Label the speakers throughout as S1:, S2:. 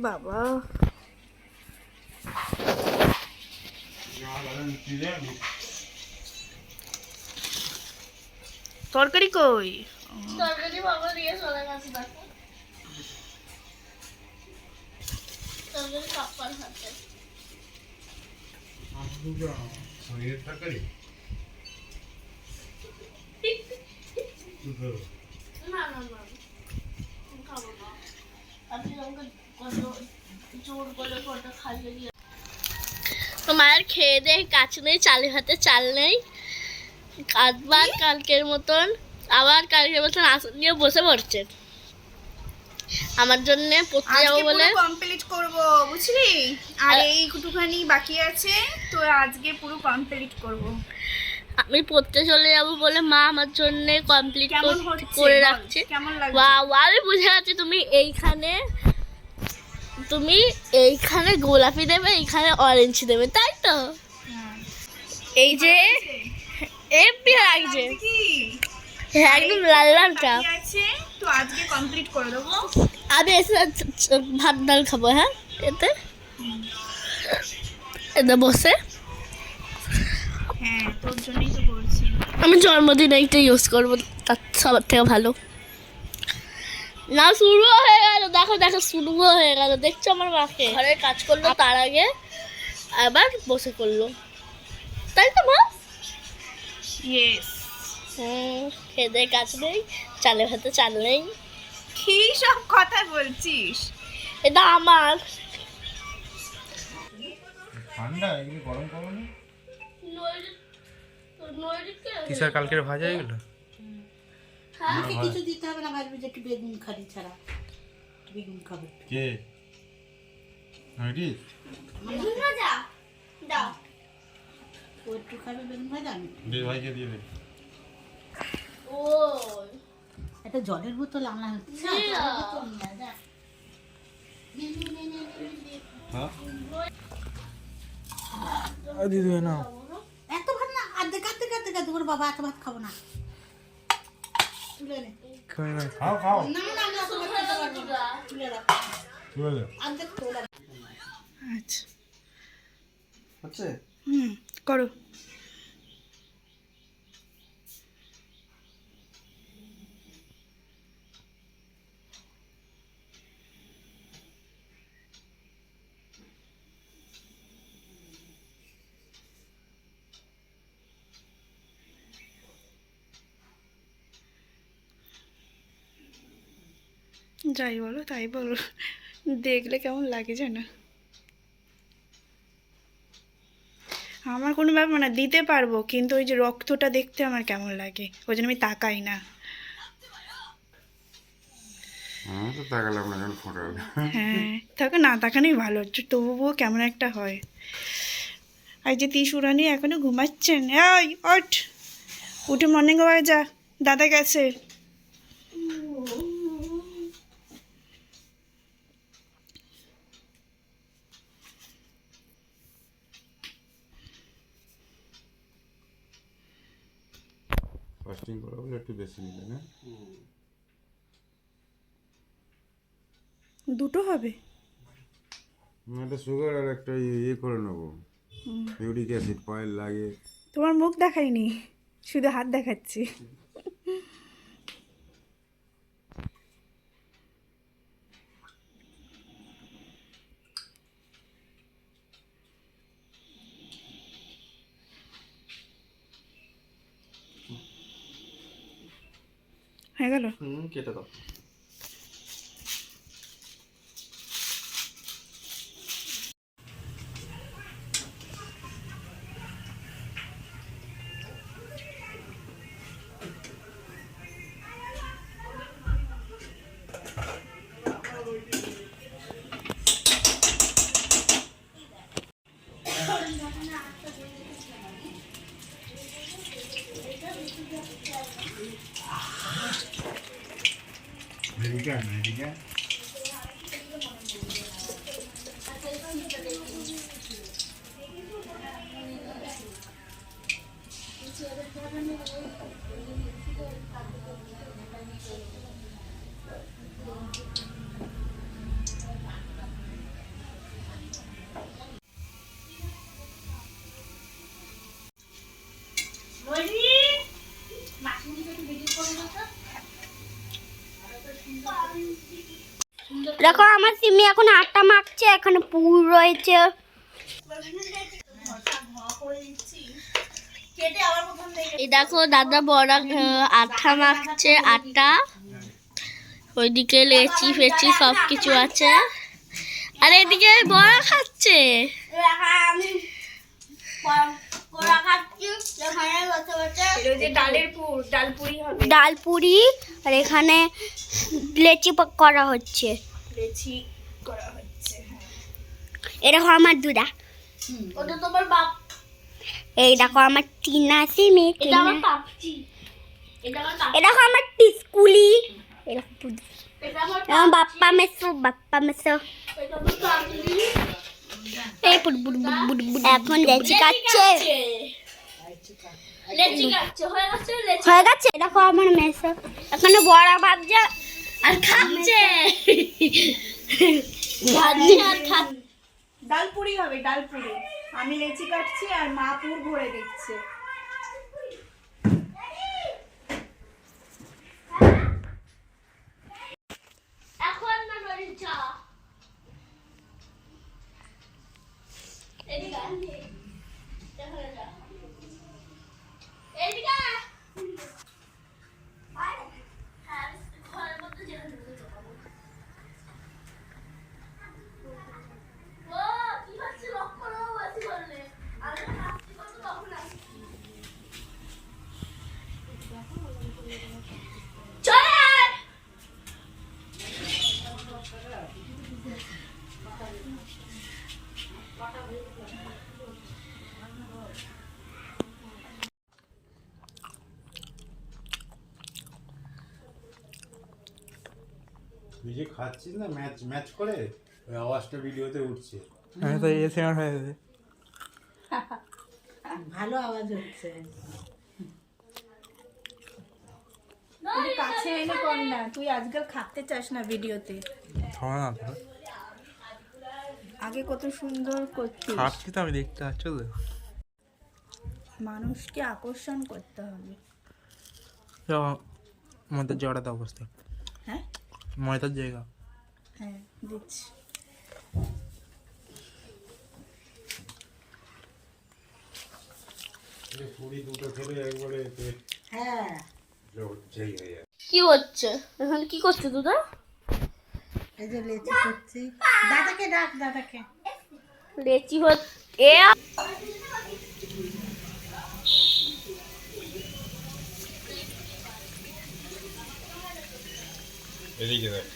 S1: বাবা তরকারি কই?
S2: তরকারি বাবা দিয়ে চলে গেছে, দেখো তরকারি কাপ্পার হাতে।
S3: তরকারি
S2: না না না খাবো না, আপনি আমাকে জোর করে ফটো খাইয়ে দিয়ে। তো মায়ের খেয়ে দেয় কাজ নেই, চালের হাতে চাল নেই, আবার কালকের মতন আসন নিয়ে বসে পড়ছে আমার জন্য পড়তে যাবো বলে।
S1: কমপ্লিট করব বুঝলি, আর এইটুখানি বাকি আছে, তো আজকে পুরো কমপ্লিট করব।
S2: আমি পড়তে চলে যাবো বলে মা আমার জন্য কমপ্লিট করে রাখছে। আমি বুঝে গেছি তুমি এইখানে গোলাপি দেবে, এইখানে অরেঞ্জ দেবে, তাই তো? এই যে এমপি লাগছে, একদম লাল লাল চাপ
S1: আছে, তো আজকে কমপ্লিট করে দেবো।
S2: আমি এসে ভাত ডাল খাবো। হ্যাঁ, এতে বসে
S1: হ্যাঁ, তোর জন্যই তো করছি।
S2: আমি জন্মদিন এইটা ইউজ করবো, তার সবার থেকে ভালো। না শুরু হয়ে গেল, দেখো দেখো শুরু হয়ে গেল, দেখছো আমার মাকে ঘরের কাজ করলো, তার আগে আবার বসে করলো, তাই তো মা?
S1: ইয়েস।
S2: খেতে কাজ নেই, চালে ভাতে চাল নেই,
S1: কি সব কথা বলছিস?
S2: এটা আমার
S3: ঠান্ডা, এগুলো গরম করো না।
S4: কিসের কালকের ভাজা এগুলো?
S5: আমাকে কিছু দিতে হবে না, ভাববে যে একটু বেগুন খালি ছাড়া, বেগুন খাবে
S3: কে? আইডি
S2: বেগুন ভাজা দাও,
S5: ও একটু খাবে বেগুন ভাজা। আমি
S3: দে ভাইকে দিয়ে দে।
S2: ও
S5: একটা জলের বোতল আনা হচ্ছে,
S3: হ্যাঁ
S4: দিদি না
S5: এত ভাত না, আর্ধেক আর্ধেক আর্ধেক আর্ধেক করে। বাবা এত ভাত খাবো না, তুলে নে।
S3: খাও খাও।
S5: না না না, এত ভাত খেতে পারবো না, তুলে রাখ,
S3: তুলে দে।
S5: অর্ধেক তোলা।
S1: আচ্ছা,
S3: হচ্ছে
S1: করো। যাই বলো তাই বলো, দেখলে কেমন লাগে জানো? আমার কোনো ব্যাপার না, দিতে পারবো, কিন্তু ওই যে রক্তটা দেখতে আমার কেমন লাগে, ওই জন্য আমি তাকাই না।
S3: আমি তো তাকালাম না, যখন ফোটা হলো।
S1: হ্যাঁ, তাকে না তাকানোই ভালো, তবুও কেমন একটা হয়। আর যে ত্রিশুরানি এখনো ঘুমাচ্ছেন, এই ওঠ, উঠে মর্নিং ওয়াকে যা, দাদা গেছে।
S3: ফাস্টিং করা বলে একটু বেশি নিলে না?
S1: দুটো হবে?
S3: একটা সুগার আর একটা ইয়ে করে নেবো, ইউরিক অ্যাসিড পায়ের লাগে।
S1: তোমার মুখ দেখাইনি, শুধু হাত দেখাচ্ছি। হয়ে গেল?
S4: কেটে দাও।
S3: এদিকে আন, এদিকে।
S2: দেখো আমার সিমি এখন আটা মাখছে, এখানে পুর রয়েছে। এই দেখো দাদা বড় আটা মাখছে, আটা। ওইদিকে লেচি ফেচি সব কিছু আছে, আর এদিকে বড়া খাচ্ছে। ডালপুরি, আর এখানে লেচি করা হচ্ছে। এরকম আমার দুদা, ওটা তোমার বাপ। এই দেখো আমার টিনা সিমি, এটা আমার পাপচি, এটা দেখো আমার টিস্কুলি, এরকম আমার বাপ্পা মেসো, বাপ্পা মেসো। এই পুট বুট বুট বুট বুট এখন লেচি কাটছে, হয়ে গেছে। দেখো আমার মেসো এখানে বড়া ভাজছে আর খাচ্ছে, ভাজছে আর খাচ্ছে।
S1: ডালপুরি হবে, ডালপুরি। আমি লেচি কাটছি আর মা পুর ভরে দিচ্ছে।
S2: এখন না নড়ি চা, এদিকে এখানে যা, এদিকে হ্যাঁ ঘরের মধ্যে যেতে দেবো। ও কি হচ্ছে লক্ষ্য করো, বেশি বললে আমি আসছি কত তখন আসছি। চলে আয়।
S3: তুই যে খাচ্ছিস না ম্যাচ ম্যাচ করে, ওই আওয়াজটা ভিডিওতে উঠছে।
S4: আমি তো এসে হয়ে যাবে।
S5: ভালো আওয়াজ হচ্ছে।
S1: তুই কাছে এনে কর না, তুই আজকাল খাতে চাস না ভিডিওতে।
S4: খাওয়া না তো
S1: আগে কত সুন্দর করতিস।
S4: খাচ্ছি তো আমি, দেখতে পাচ্ছ তো।
S1: মানুষকে আকর্ষণ করতে হবে।
S4: ময়দার জায়গাটা অবস্থা,
S1: হ্যাঁ
S4: ময়দার জায়গা।
S1: হ্যাঁ দিচ্ছি।
S3: পুরি দুটো খেলে একবারে পেট
S5: হ্যাঁ
S3: হচ্ছেই হয়ে যায়।
S2: কি হচ্ছে এখন, কি করছো দুদা?
S5: এই যে লেচি করছি। দাদাকে ডাক, দাদাকে।
S2: লেচি হচ্ছে
S3: এদিকে দেখ।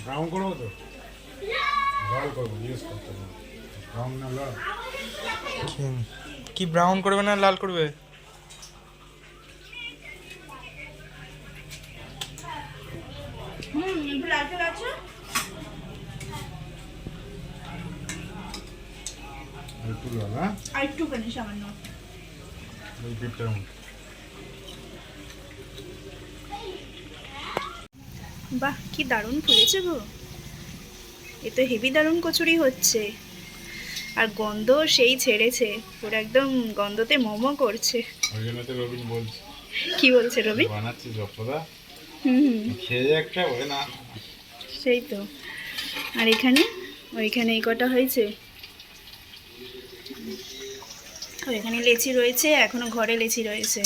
S3: ব্রাউন করবো তো, লাল করবো, ইউজ করতে হবে। ব্রাউন না লাল?
S4: কি ব্রাউন করবে না লাল করবে?
S1: একটু লাল চলে আছে।
S3: একটু লাল, হ্যাঁ
S1: আর একটুখানি সামান্য।
S3: ওই পিঠটার মধ্যে।
S1: বাহ কি দারুণ ফুলেছে গো, এ তো হেভি দারুণ কচুরি হচ্ছে। আর গন্ধ সেই ছেড়েছে, পুরো একদম গন্ধতে মোমো করছে।
S3: ওই জন্য তো রবিন বলছে।
S1: কি বলছে রবি?
S3: বানাচ্ছি যপদা,
S1: হুম
S3: খেয়ে একটা ওই না।
S1: সেই তো। আর এখানে ওইখানে এই কটা হয়েছে, ওইখানে লেচি রয়েছে, এখনো ঘরে লেচি রয়েছে।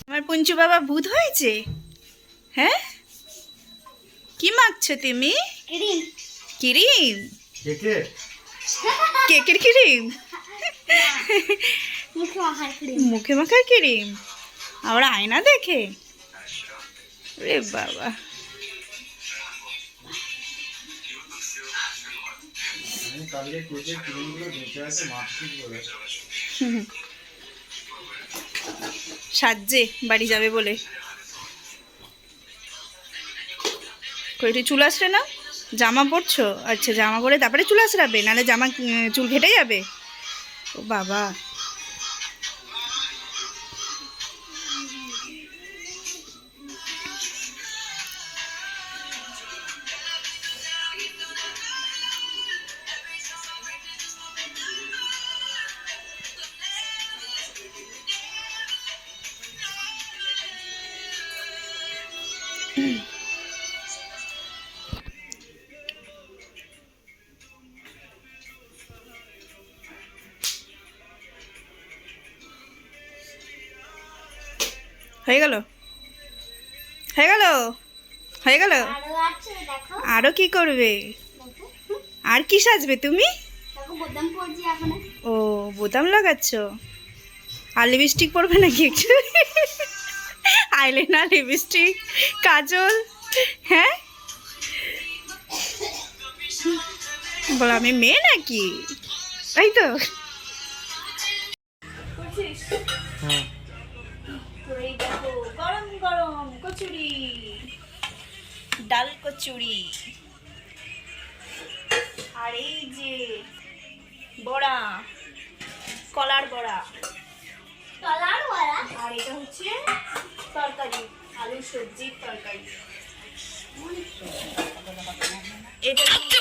S1: আমার পুঞ্চু বাবা ভূত হয়েছে? হ্যাঁ, কি মাখছো তুমি?
S2: ক্রিম।
S1: ক্রিম?
S3: কেকে
S1: কেকের ক্রিম?
S2: মুখে মাখার ক্রিম।
S1: মুখে মাখার ক্রিম? আবার আয়না দেখে? রে বাবা,
S3: আমি কালকে কেকের ক্রিমগুলো বেঁচে আছে মাখছি বলে।
S1: সাজছে বাড়ি যাবে বলে। কইটি চুল আসছে না? জামা পরছো? আচ্ছা, জামা পরে তারপরে চুল আসরাবে, নাহলে জামা চুল ঘেটে যাবে। ও বাবা, হয়ে গেল, হয়ে গেল, হয়ে গেল।
S2: আরো আছে দেখো।
S1: আরো কি করবে?
S2: দেখো
S1: আর কি সাজবে তুমি?
S2: দেখো বোতাম পড়ছি এখন।
S1: ও, বোতাম লাগাচ্ছ। আর লিপস্টিক পরবে নাকি একটু? আইলাইনার, লিপস্টিক, কাজল, হ্যাঁ? বলো আমি মেয়ে নাকি, তাই তো?
S4: হুম।
S1: তো এই দেখো গরম গরম কচুরি, ডাল কচুরি, আর এই যে বড়া, কলার বড়া,
S2: কলার ওয়ালা।
S1: আর এটা হচ্ছে তরকারি, আলু সবজির তরকারি। এটা কি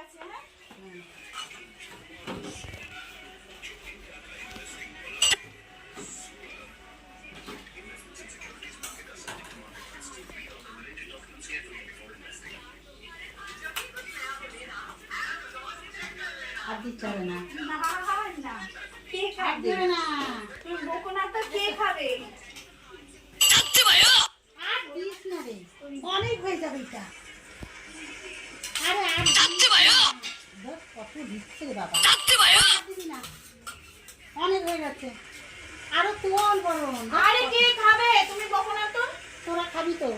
S1: আছে, হ্যাঁ?
S5: আর দিতে হবে না।
S1: না, না, কে
S5: আর
S1: খাবে?
S5: দেবে না।
S1: তুমি বকো না তো, কে খাবে?
S5: আর দিস না রে, অনেক হয়ে যাবে এটা। আরে আর দেখ কত দিচ্ছে রে বাবা। আর দিবি না, অনেক হয়ে গেছে। আরো তোল বরং।
S1: আরে কে খাবে? তুমি বকো না তো।
S5: তোরা খাবি তো,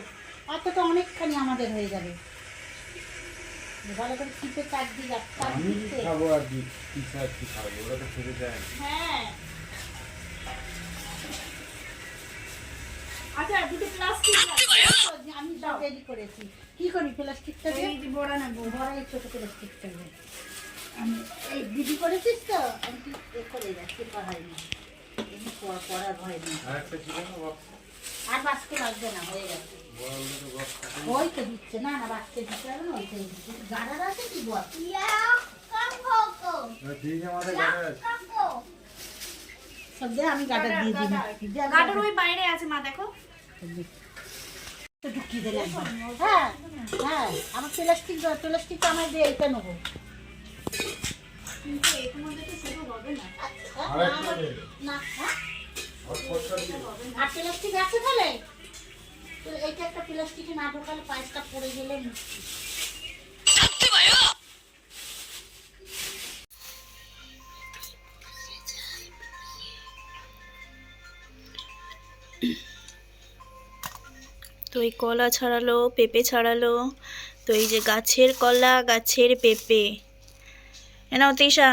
S5: অতটা অনেকখানি আমাদের হয়ে যাবে। ভালো করে চিপে চার দিকে
S3: আমি কি খাবো আর কি খাবো, ওরা তো খেতে চায় না।
S1: হ্যাঁ, আচ্ছা দুটো প্লাস্টিক
S5: আমি সব রেডি করেছি। কি করি প্লাস্টিকটা দিয়ে?
S1: এই যে বড়া নেবো।
S5: বড় এই ছোট প্লাস্টিকটা দিয়ে আমি এই দিদি করেছিস তো, আমি কি এ করে যাচ্ছি হয়নি, এমনি করার ভয় নেই।
S3: আর একটা ছিল না বক্স,
S5: আর বাঁচতে লাগবে না, হয়ে গেছে।
S3: বড় বড় বক্স।
S5: ওই তো দিচ্ছে না, না বাঁচতে দিতে হবে না, ওইটাই দিচ্ছে। গাড়ার আছে কি বল?
S2: ইয়া কাকো।
S3: ফ্রিজে আমাদের গাড়ি আছে।
S2: কাকো।
S5: সব দিয়ে আমি গাডার দিয়ে দিই।
S1: গাটার ওই বাইরে আছে, মা দেখো।
S5: তো ঢুকিয়ে দিলাম। হ্যাঁ হ্যাঁ, আমার প্লাস্টিকটা আমার দিয়ে এটা নেবো।
S1: কিন্তু এর মধ্যে তো শুরু হবে না।
S3: আর একটা দে।
S5: না, হ্যাঁ?
S3: আর কষ্ট দিয়ে।
S5: আর প্লাস্টিক আছে তাহলে? তো এইটা একটা প্লাস্টিকে না ঢোকালে পাইপটা পড়ে গেলে মুশকিল।
S1: তো এই কলা ছাড়ালো, পেঁপে ছাড়ালো। তো এই যে গাছের কলা, গাছের পেঁপে। নাও তৃষা,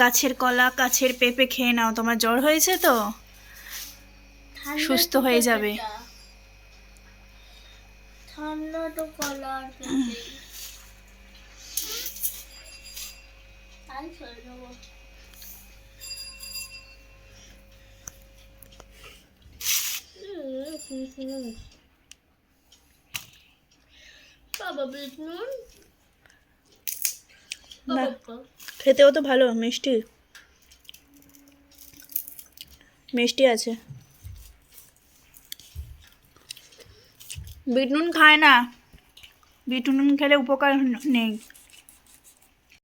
S1: গাছের কলা, গাছের পেঁপে খেয়ে নাও, তোমার জ্বর হয়েছে তো সুস্থ হয়ে যাবে।
S2: ঠান্ডা তো কলার পেঁপে। তাই চলে যাবো। বাবা বিষ্ণু
S1: না, খেতেও তো ভালো, মিষ্টি মিষ্টি আছে। বিট নুন খায় না, বিট নুন খেলে উপকার নেই।